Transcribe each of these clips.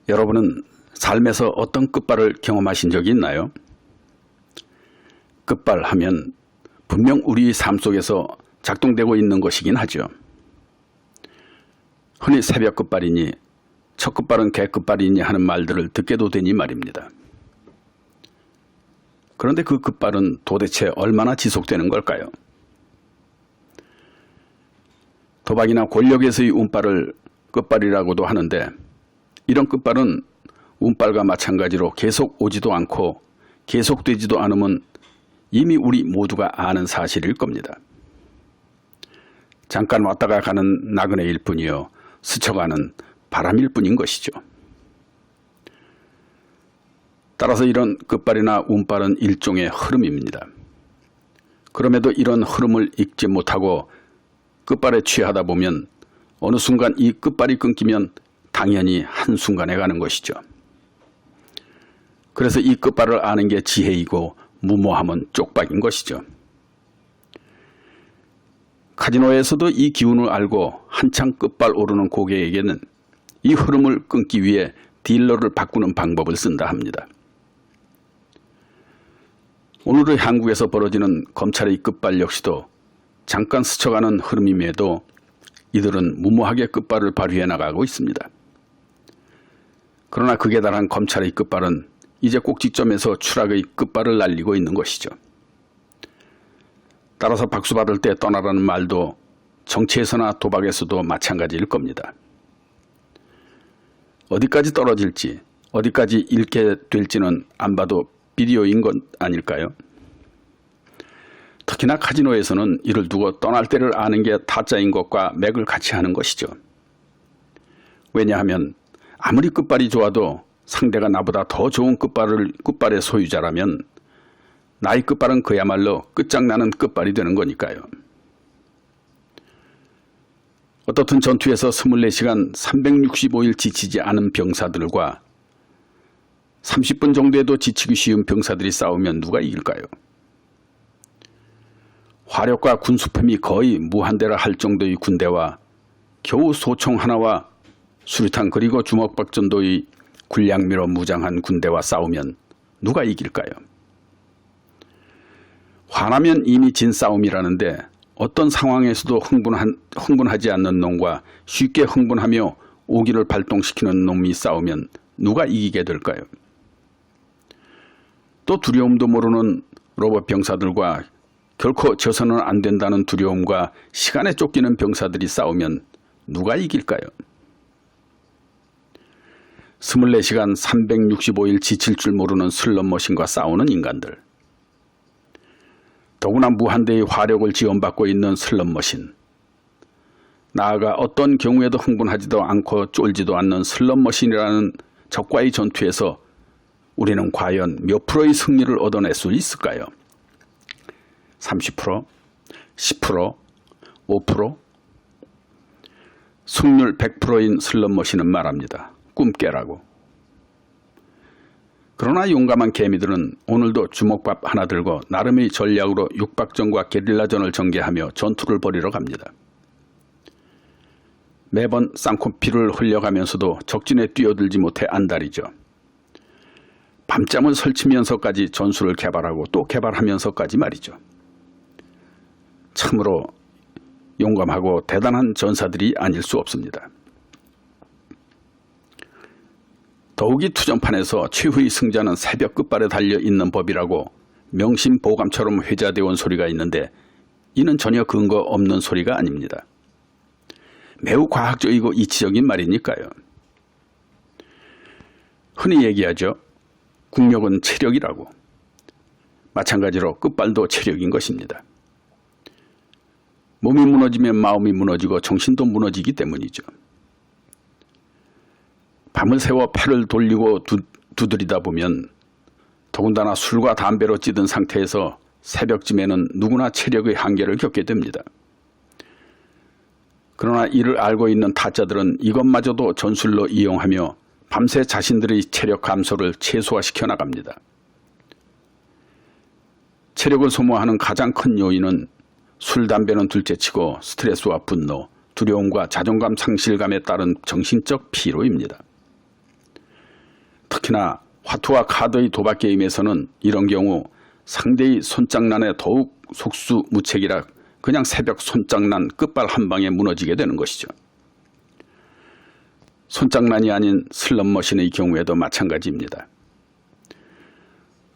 여러분은 삶에서 어떤 끝발을 경험하신 적이 있나요? 끝발 하면 분명 우리 삶 속에서 작동되고 있는 것이긴 하죠. 흔히 새벽 끝발이니 첫 끝발은 개 끝발이니 하는 말들을 듣게도 되니 말입니다. 그런데 그 끝발은 도대체 얼마나 지속되는 걸까요? 도박이나 권력에서의 운빨을 끝발이라고도 하는데 이런 끝발은 운빨과 마찬가지로 계속 오지도 않고 계속되지도 않으면 이미 우리 모두가 아는 사실일 겁니다. 잠깐 왔다가 가는 나그네일 뿐이요 스쳐가는 바람일 뿐인 것이죠. 따라서 이런 끝발이나 운빨은 일종의 흐름입니다. 그럼에도 이런 흐름을 읽지 못하고 끝발에 취하다 보면 어느 순간 이 끝발이 끊기면 당연히 한순간에 가는 것이죠. 그래서 이 끝발을 아는 게 지혜이고 무모함은 쪽박인 것이죠. 카지노에서도 이 기운을 알고 한창 끝발 오르는 고객에게는 이 흐름을 끊기 위해 딜러를 바꾸는 방법을 쓴다 합니다. 오늘의 한국에서 벌어지는 검찰의 끝발 역시도 잠깐 스쳐가는 흐름임에도 이들은 무모하게 끝발을 발휘해 나가고 있습니다. 그러나 극에 달한 검찰의 끝발은 이제 꼭지점에서 추락의 끝발을 날리고 있는 것이죠. 따라서 박수받을 때 떠나라는 말도 정치에서나 도박에서도 마찬가지일 겁니다. 어디까지 떨어질지 어디까지 잃게 될지는 안 봐도 비디오인 것 아닐까요? 특히나 카지노에서는 이를 두고 떠날 때를 아는 게 타짜인 것과 맥을 같이 하는 것이죠. 왜냐하면 아무리 끝발이 좋아도 상대가 나보다 더 좋은 끝발의 소유자라면 나의 끝발은 그야말로 끝장나는 끝발이 되는 거니까요. 어떻든 전투에서 24시간 365일 지치지 않은 병사들과 30분 정도에도 지치기 쉬운 병사들이 싸우면 누가 이길까요? 화력과 군수품이 거의 무한대라 할 정도의 군대와 겨우 소총 하나와 수류탄 그리고 주먹밥 정도의 군량미로 무장한 군대와 싸우면 누가 이길까요? 화나면 이미 진 싸움이라는데 어떤 상황에서도 흥분하지 않는 놈과 쉽게 흥분하며 오기를 발동시키는 놈이 싸우면 누가 이기게 될까요? 또 두려움도 모르는 로봇 병사들과 결코 져서는 안 된다는 두려움과 시간에 쫓기는 병사들이 싸우면 누가 이길까요? 24시간 365일 지칠 줄 모르는 슬롯머신과 싸우는 인간들. 더구나 무한대의 화력을 지원받고 있는 슬롯머신. 나아가 어떤 경우에도 흥분하지도 않고 쫄지도 않는 슬롯머신이라는 적과의 전투에서 우리는 과연 몇 프로의 승리를 얻어낼 수 있을까요? 30%? 10%? 5%? 승률 100%인 슬롯머신은 말합니다. 꿈 깨라고. 그러나 용감한 개미들은 오늘도 주먹밥 하나 들고 나름의 전략으로 육박전과 게릴라전을 전개하며 전투를 벌이러 갑니다. 매번 쌍코피를 흘려가면서도 적진에 뛰어들지 못해 안달이죠. 밤잠을 설치면서까지 전술을 개발하고 또 개발하면서까지 말이죠. 참으로 용감하고 대단한 전사들이 아닐 수 없습니다. 더욱이 투전판에서 최후의 승자는 새벽 끝발에 달려있는 법이라고 명심보감처럼 회자되어 온 소리가 있는데 이는 전혀 근거 없는 소리가 아닙니다. 매우 과학적이고 이치적인 말이니까요. 흔히 얘기하죠. 국력은 체력이라고. 마찬가지로 끝발도 체력인 것입니다. 몸이 무너지면 마음이 무너지고 정신도 무너지기 때문이죠. 밤을 새워 패를 돌리고 두드리다 보면 더군다나 술과 담배로 찌든 상태에서 새벽쯤에는 누구나 체력의 한계를 겪게 됩니다. 그러나 이를 알고 있는 타짜들은 이것마저도 전술로 이용하며 밤새 자신들의 체력 감소를 최소화시켜 나갑니다. 체력을 소모하는 가장 큰 요인은 술, 담배는 둘째치고 스트레스와 분노, 두려움과 자존감 상실감에 따른 정신적 피로입니다. 특히나 화투와 카드의 도박 게임에서는 이런 경우 상대의 손장난에 더욱 속수무책이라 그냥 새벽 손장난 끝발 한 방에 무너지게 되는 것이죠. 손장난이 아닌 슬롯머신의 경우에도 마찬가지입니다.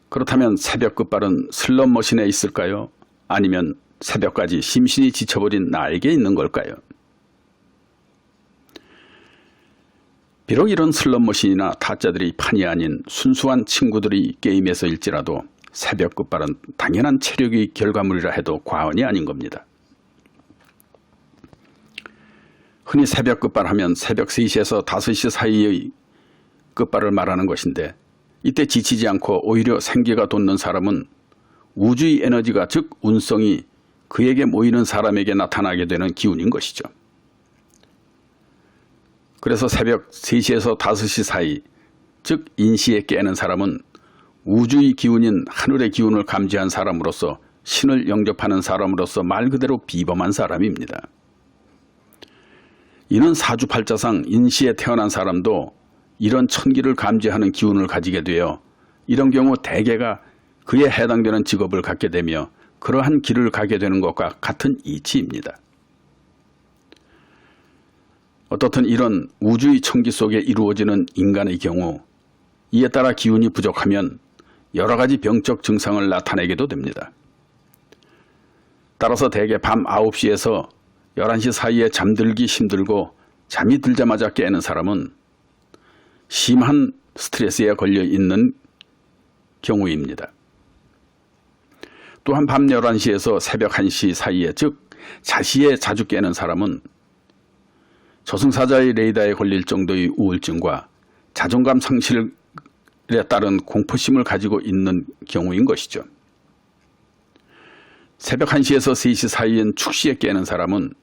그렇다면 새벽 끝발은 슬롯머신에 있을까요? 아니면 새벽까지 심신이 지쳐버린 나에게 있는 걸까요? 비록 이런 슬롯머신이나 타짜들이 판이 아닌 순수한 친구들이 게임에서일지라도 새벽 끝발은 당연한 체력의 결과물이라 해도 과언이 아닌 겁니다. 흔히 새벽 끝발 하면 새벽 3시에서 5시 사이의 끝발을 말하는 것인데, 이때 지치지 않고 오히려 생기가 돋는 사람은 우주의 에너지가, 즉 운성이 그에게 모이는 사람에게 나타나게 되는 기운인 것이죠. 그래서 새벽 3시에서 5시 사이, 즉 인시에 깨는 사람은 우주의 기운인 하늘의 기운을 감지한 사람으로서, 신을 영접하는 사람으로서 말 그대로 비범한 사람입니다. 이는 사주팔자상 인시에 태어난 사람도 이런 천기를 감지하는 기운을 가지게 되어 이런 경우 대개가 그에 해당되는 직업을 갖게 되며 그러한 길을 가게 되는 것과 같은 이치입니다. 어떻든 이런 우주의 천기 속에 이루어지는 인간의 경우, 이에 따라 기운이 부족하면 여러 가지 병적 증상을 나타내기도 됩니다. 따라서 대개 밤 9시에서 11시 사이에 잠들기 힘들고 잠이 들자마자 깨는 사람은 심한 스트레스에 걸려 있는 경우입니다. 또한 밤 11시에서 새벽 1시 사이에, 즉 자시에 자주 깨는 사람은 저승사자의 레이더에 걸릴 정도의 우울증과 자존감 상실에 따른 공포심을 가지고 있는 경우인 것이죠. 새벽 1시에서 3시 사이엔 축시에 깨는 사람은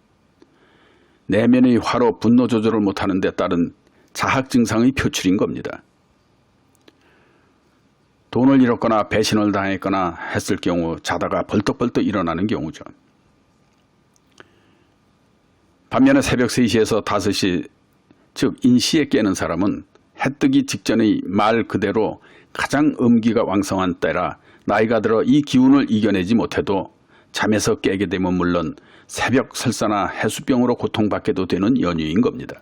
내면의 화로 분노 조절을 못하는 데 따른 자학 증상의 표출인 겁니다. 돈을 잃었거나 배신을 당했거나 했을 경우 자다가 벌떡벌떡 일어나는 경우죠. 반면에 새벽 3시에서 5시, 즉 인시에 깨는 사람은 해 뜨기 직전의 말 그대로 가장 음기가 왕성한 때라 나이가 들어 이 기운을 이겨내지 못해도 잠에서 깨게 되면 물론 새벽 설사나 해수병으로 고통받게도 되는 연유인 겁니다.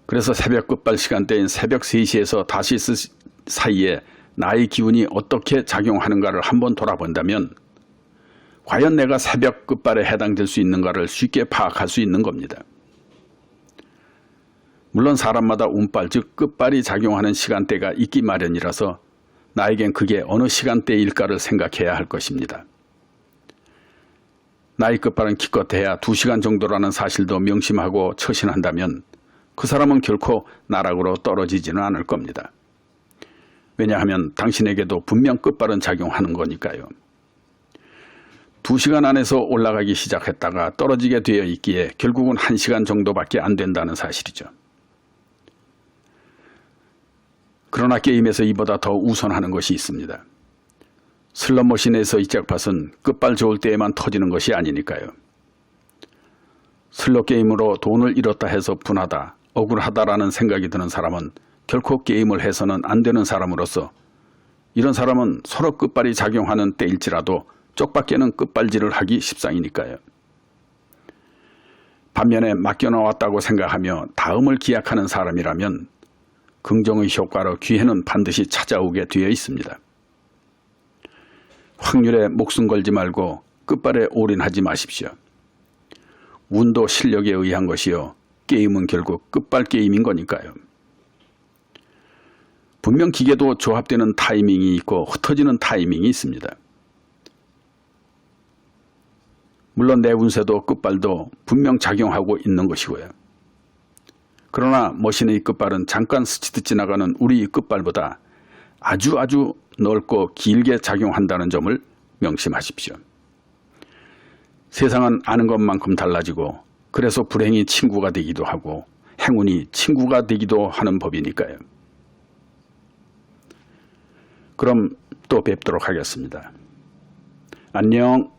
그래서 새벽 끝발 시간대인 새벽 3시에서 5시 사이에 나의 기운이 어떻게 작용하는가를 한번 돌아본다면 과연 내가 새벽 끝발에 해당될 수 있는가를 쉽게 파악할 수 있는 겁니다. 물론 사람마다 운발, 즉 끝발이 작용하는 시간대가 있기 마련이라서 나에겐 그게 어느 시간대일까를 생각해야 할 것입니다. 나의 끝발은 기껏해야 2시간 정도라는 사실도 명심하고 처신한다면 그 사람은 결코 나락으로 떨어지지는 않을 겁니다. 왜냐하면 당신에게도 분명 끝발은 작용하는 거니까요. 2시간 안에서 올라가기 시작했다가 떨어지게 되어 있기에 결국은 1시간 정도밖에 안 된다는 사실이죠. 그러나 게임에서 이보다 더 우선하는 것이 있습니다. 슬롯머신에서의 잭팟은 끝발 좋을 때에만 터지는 것이 아니니까요. 슬롯 게임으로 돈을 잃었다 해서 분하다, 억울하다라는 생각이 드는 사람은 결코 게임을 해서는 안 되는 사람으로서, 이런 사람은 서로 끝발이 작용하는 때일지라도 쪽밖에는 끝발질을 하기 십상이니까요. 반면에 맡겨놓았다고 생각하며 다음을 기약하는 사람이라면 긍정의 효과로 기회는 반드시 찾아오게 되어 있습니다. 확률에 목숨 걸지 말고 끝발에 올인하지 마십시오. 운도 실력에 의한 것이요, 게임은 결국 끝발 게임인 거니까요. 분명 기계도 조합되는 타이밍이 있고 흩어지는 타이밍이 있습니다. 물론 내 운세도 끝발도 분명 작용하고 있는 것이고요. 그러나 머신의 끝발은 잠깐 스치듯 지나가는 우리 끝발보다 아주 넓고 길게 작용한다는 점을 명심하십시오. 세상은 아는 것만큼 달라지고, 그래서 불행이 친구가 되기도 하고 행운이 친구가 되기도 하는 법이니까요. 그럼 또 뵙도록 하겠습니다. 안녕.